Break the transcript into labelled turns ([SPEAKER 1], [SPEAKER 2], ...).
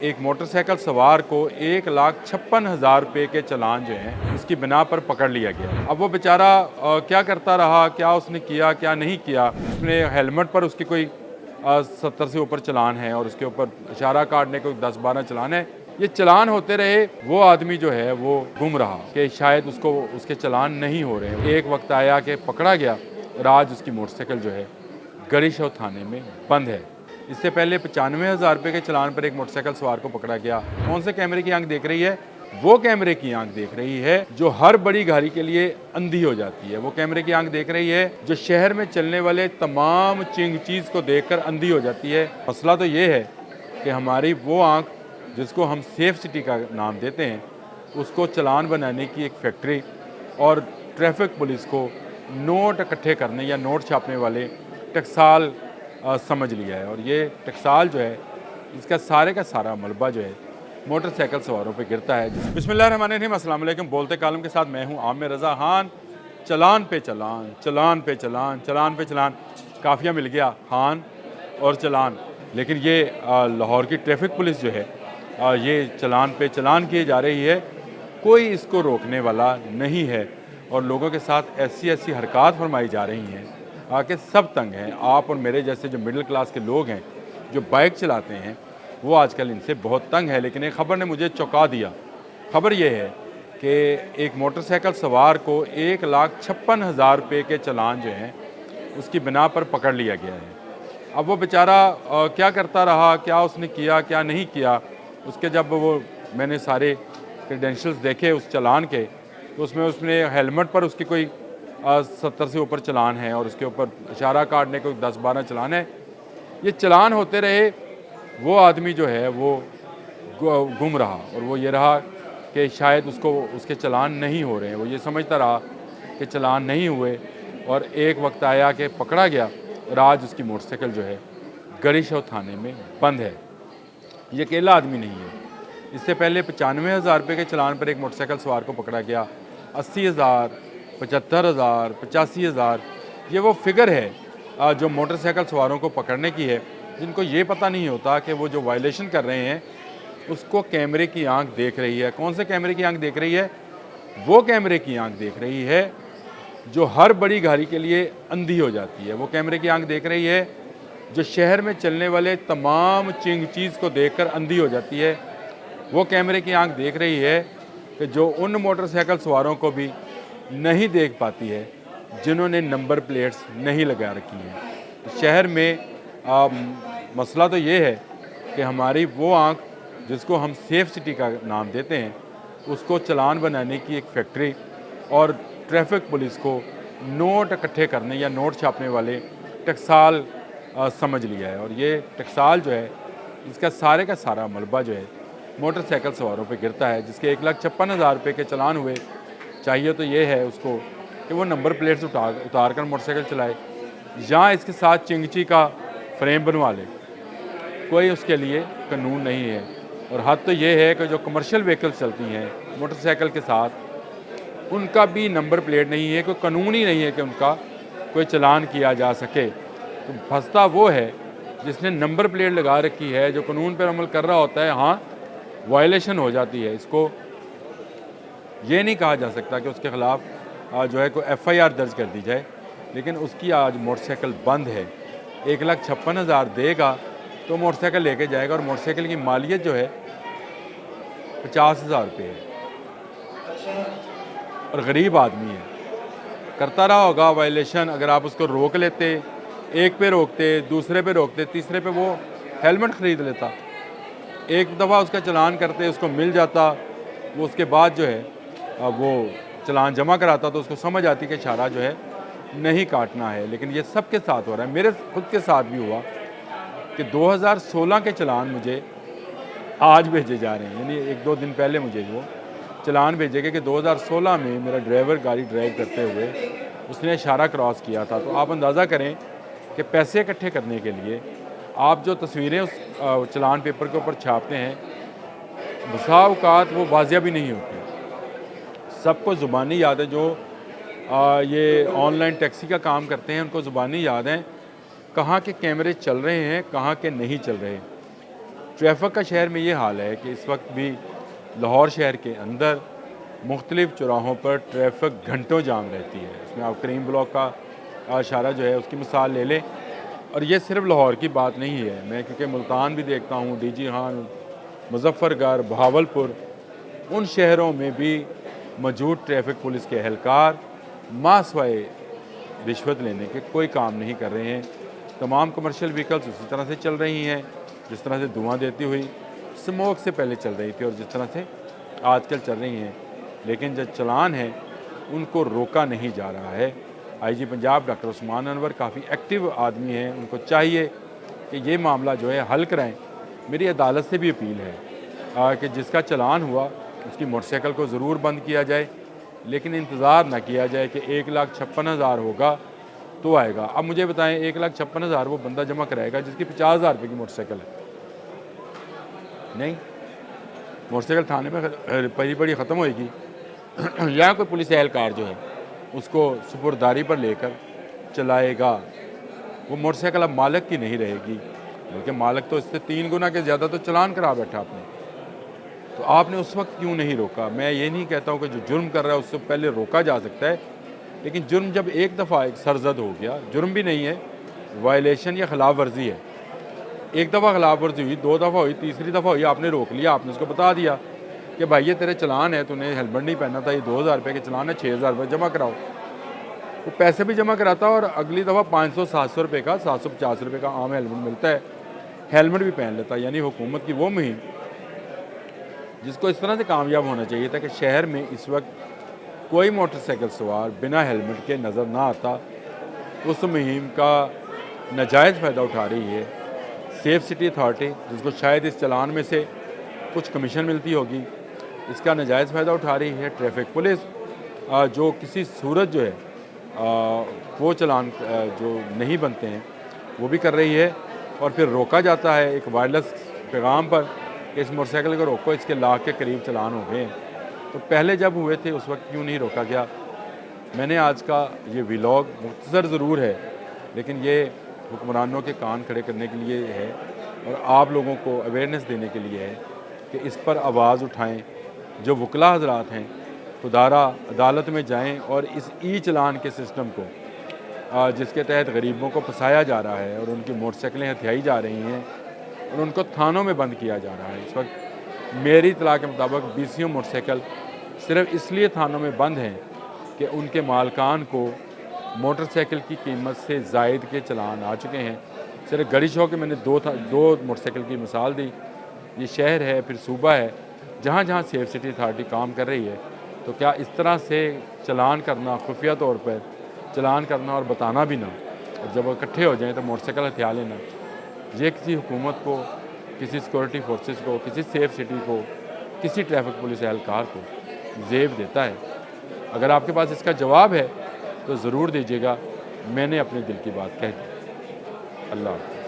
[SPEAKER 1] एक मोटरसाइकिल सवार को 1,56,000 रुपये के चालान जो हैं उसकी बिना पर पकड़ लिया गया। अब वो बेचारा क्या करता रहा, क्या उसने किया क्या नहीं किया। उसने हेलमेट पर उसकी कोई 70 से ऊपर चालान है और उसके ऊपर इशारा काटने को 10-12 चालान है। ये चालान होते रहे, वो आदमी जो है वो गुम रहा कि शायद उसको उसके चालान नहीं हो रहे हैं। एक वक्त आया कि पकड़ा गया और आज उसकी मोटरसाइकिल जो है गढ़ी थाने में बंद है। इससे पहले 95,000 रुपये के चालान पर एक मोटरसाइकिल सवार को पकड़ा गया। कौन से कैमरे की आंख देख रही है? वो कैमरे की आंख देख रही है जो हर बड़ी गाड़ी के लिए अंधी हो जाती है। वो कैमरे की आंख देख रही है जो शहर में चलने वाले तमाम चीज़ को देखकर अंधी हो जाती है। मसला तो ये है कि हमारी वो आंख जिसको हम सेफ सिटी का नाम देते हैं, उसको चालान बनाने की एक फैक्ट्री और ट्रैफिक पुलिस को नोट इकट्ठे करने या नोट छापने वाले टकसाल समझ लिया है। और ये टकसाल जो है, इसका सारे का सारा मलबा जो है मोटरसाइकिल सवारों पे गिरता है। बिस्मिल्लाहिर्रहमानिर्रहीम, अस्सलाम वालेकुम। बोलते कालम के साथ मैं हूँ आमिर रज़ा खान। चलान पे चलान, चलान पे चलान, चलान पे चलान, काफ़िया मिल गया खान और चलान। लेकिन ये लाहौर की ट्रैफिक पुलिस जो है ये चलान पे चलान किए जा रही है, कोई इसको रोकने वाला नहीं है। और लोगों के साथ ऐसी ऐसी हरकत फरमाई जा रही हैं कि सब तंग हैं। आप और मेरे जैसे जो मिडिल क्लास के लोग हैं जो बाइक चलाते हैं, वो आजकल इनसे बहुत तंग है। लेकिन एक ख़बर ने मुझे चौंका दिया। ख़बर ये है कि एक मोटरसाइकिल सवार को 1,56,000 रुपये के चालान जो हैं उसकी बिना पर पकड़ लिया गया है। अब वो बेचारा क्या करता रहा, क्या उसने किया क्या नहीं किया। उसके जब वो मैंने सारे क्रेडेंशियल्स देखे उस चालान के, तो उसमें उसने हेलमेट पर उसकी कोई 70 से ऊपर चालान है और उसके ऊपर इशारा काटने को 10-12 चालान है। ये चालान होते रहे, वो आदमी जो है वो गुम रहा और वो ये रहा कि शायद उसको उसके चालान नहीं हो रहे हैं। वो ये समझता रहा कि चालान नहीं हुए और एक वक्त आया कि पकड़ा गया और आज उसकी मोटरसाइकिल जो है गढ़ी थाने में बंद है। ये अकेला आदमी नहीं है। इससे पहले 95,000 रुपये के चालान पर एक मोटरसाइकिल सवार को पकड़ा गया। 80,000, 75,000, 85,000, ये वो फिगर है जो मोटरसाइकिल सवारों को पकड़ने की है, जिनको ये पता नहीं होता कि वो जो वायलेशन कर रहे हैं उसको कैमरे की आंख देख रही है। कौन से कैमरे की आंख देख रही है? वो कैमरे की आंख देख रही है जो हर बड़ी गाड़ी के लिए अंधी हो जाती है। वो कैमरे की आंख देख रही है जो शहर में चलने वाले तमाम चीज़ को देखकर अंधी हो जाती है। वो कैमरे की आंख देख रही है कि जो उन मोटरसाइकिल सवारों को भी नहीं देख पाती है जिन्होंने नंबर प्लेट्स नहीं लगा रखी हैं। शहर में मसला तो ये है कि हमारी वो आंख जिसको हम सेफ सिटी का नाम देते हैं, उसको चालान बनाने की एक फैक्ट्री और ट्रैफिक पुलिस को नोट इकट्ठे करने या नोट छापने वाले टकसाल समझ लिया है। और ये टकसाल जो है, इसका सारे का सारा मलबा जो है मोटरसाइकिल सवारों पे गिरता है। जिसके 1,56,000 रुपये के चालान हुए, चाहिए तो ये है उसको कि वो नंबर प्लेट्स उतार कर मोटरसाइकिल चलाए या इसके साथ चिंगची का फ्रेम बनवा ले। कोई उसके लिए कानून नहीं है। और हद तो ये है कि जो कमर्शियल व्हीकल्स चलती हैं मोटरसाइकिल के साथ, उनका भी नंबर प्लेट नहीं है। कोई कानून ही नहीं है कि उनका कोई चालान किया जा सके। तो फंसता वो है जिसने नंबर प्लेट लगा रखी है, जो कानून पर अमल कर रहा होता है। हाँ, वायलेशन हो जाती है। इसको ये नहीं कहा जा सकता कि उसके ख़िलाफ़ जो है कोई FIR दर्ज कर दी जाए, लेकिन उसकी आज मोटरसाइकिल बंद है। 1,56,000 देगा तो मोटरसाइकिल लेके जाएगा और मोटरसाइकिल की मालियत जो है 50,000 रुपये है। और गरीब आदमी है, करता रहा होगा वायलेशन। अगर आप उसको रोक लेते, एक पे रोकते, दूसरे पे रोकते, तीसरे पे वो हेलमेट ख़रीद लेता। एक दफ़ा उसका चालान करते, उसको मिल जाता, वो उसके बाद जो है वो चालान जमा कराता, तो उसको समझ आती कि इशारा जो है नहीं काटना है। लेकिन ये सबके साथ हो रहा है। मेरे खुद के साथ भी हुआ कि 2016 के चालान मुझे आज भेजे जा रहे हैं। यानी 1-2 दिन पहले मुझे वो चालान भेजे गए कि 2016 में मेरा ड्राइवर गाड़ी ड्राइव करते हुए उसने इशारा क्रॉस किया था। तो आप अंदाज़ा करें कि पैसे इकट्ठे करने के लिए आप जो तस्वीरें उस चालान पेपर के ऊपर छापते हैं, बसा औकात वो वाजिया भी नहीं होती। सबको ज़ुबानी याद है। जो ये ऑनलाइन टैक्सी का काम करते हैं, उनको ज़ुबानी याद है कहाँ के कैमरे चल रहे हैं, कहाँ के नहीं चल रहे। ट्रैफिक का शहर में ये हाल है कि इस वक्त भी लाहौर शहर के अंदर मुख्तलिफ़ चौराहों पर ट्रैफिक घंटों जाम रहती है। इसमें आप करीम ब्लॉक का इशारा जो है उसकी मिसाल ले लें। और ये सिर्फ लाहौर की बात नहीं है, मैं क्योंकि मुल्तान भी देखता हूँ, डीजी खान, मुजफ्फरगढ़, बहावलपुर, उन शहरों में भी मौजूद ट्रैफिक पुलिस के एहलकार मासवाए रिश्वत लेने के कोई काम नहीं कर रहे हैं। तमाम कमर्शियल व्हीकल्स उसी तरह से चल रही हैं जिस तरह से धुआं देती हुई स्मोक से पहले चल रही थी और जिस तरह से आजकल चल रही हैं, लेकिन जो चलान है उनको रोका नहीं जा रहा है। आईजी पंजाब डॉक्टर उस्मान अनवर काफ़ी एक्टिव आदमी हैं, उनको चाहिए कि ये मामला जो है हल कराएं। मेरी अदालत से भी अपील है कि जिसका चलान हुआ उसकी मोटरसाइकिल को ज़रूर बंद किया जाए, लेकिन इंतज़ार ना किया जाए कि 1,56,000 होगा तो आएगा। अब मुझे बताएं, 1,56,000 वो बंदा जमा कराएगा जिसकी 50,000 रुपये की मोटरसाइकिल है? नहीं, मोटरसाइकिल थाने में पड़ी पड़ी ख़त्म होएगी या कोई पुलिस एहलकार जो है उसको सुपुर्दारी पर लेकर चलाएगा। वो मोटरसाइकिल अब मालिक की नहीं रहेगी, बल्कि मालिक तो इससे 3 गुना के ज़्यादा तो चलान करा बैठा आपने। तो आपने उस वक्त क्यों नहीं रोका? मैं ये नहीं कहता हूँ कि जो जुर्म कर रहा है उससे पहले रोका जा सकता है, लेकिन जुर्म जब एक दफ़ा एक सरजद हो गया, जुर्म भी नहीं है, वायलेशन या खिलाफ वर्जी है। एक दफ़ा खिलाफ वर्जी हुई, 2 दफ़ा हुई, तीसरी दफ़ा हुई, आपने रोक लिया, आपने उसको बता दिया कि भाई ये तेरे चलान है, तूने हेलमेट नहीं पहना था, ये 2,000 रुपये के चलान है, 6,000 रुपये जमा कराओ। वो पैसे भी जमा कराता और अगली दफ़ा 500-700 रुपये का, 750 रुपये का आम हेलमेट मिलता है, हेलमेट भी पहन लेता है। यानी हुकूमत की वो मुहिम जिसको इस तरह से कामयाब होना चाहिए था कि शहर में इस वक्त कोई मोटरसाइकिल सवार बिना हेलमेट के नज़र ना आता, उस मुहिम का नाजायज़ फ़ायदा उठा रही है सेफ सिटी अथॉरिटी, जिसको शायद इस चलान में से कुछ कमीशन मिलती होगी, इसका नाजायज़ फ़ायदा उठा रही है ट्रैफिक पुलिस, जो किसी सूरत जो है वो चलान जो नहीं बनते हैं वो भी कर रही है। और फिर रोका जाता है एक वायरलेस पैगाम पर कि इस मोटरसाइकिल को रोको, इसके लाख के करीब चलान हो गए हैं। तो पहले जब हुए थे उस वक्त क्यों नहीं रोका गया? मैंने आज का ये व्लॉग मुख्तसर ज़रूर है, लेकिन ये हुक्मरानों के कान खड़े करने के लिए है और आप लोगों को अवेयरनेस देने के लिए है कि इस पर आवाज़ उठाएं। जो वकला हजरात हैं, खुदारा अदालत में जाएं और इस ई चलान के सिस्टम को जिसके तहत गरीबों को फंसाया जा रहा है और उनकी मोटरसाइकिलें हथियाई जा रही हैं और उनको थानों में बंद किया जा रहा है। इस वक्त मेरी इतला के मुताबिक 20 मोटरसाइकिल सिर्फ इसलिए थानों में बंद हैं कि उनके मालकान को मोटरसाइकिल की कीमत से ज़ायद के चलान आ चुके हैं। सिर्फ गड़ी शो के मैंने दो मोटरसाइकिल की मिसाल दी। ये शहर है, फिर सूबा है, जहाँ जहाँ सेफ सिटी अथॉरिटी काम कर रही है, तो क्या इस तरह से चलान करना, खुफिया तौर पर चलान करना और बताना भी ना, और जब वो इकट्ठे हो जाएँ तो मोटरसाइकिल हथियार लेना, ये किसी हुकूमत को, किसी सिक्योरिटी फोर्सेस को, किसी सेफ सिटी को, किसी ट्रैफिक पुलिस एहलकार को ज़ेब देता है? अगर आपके पास इसका जवाब है तो ज़रूर दीजिएगा। मैंने अपने दिल की बात कह दी। अल्लाह हाफ़िज़।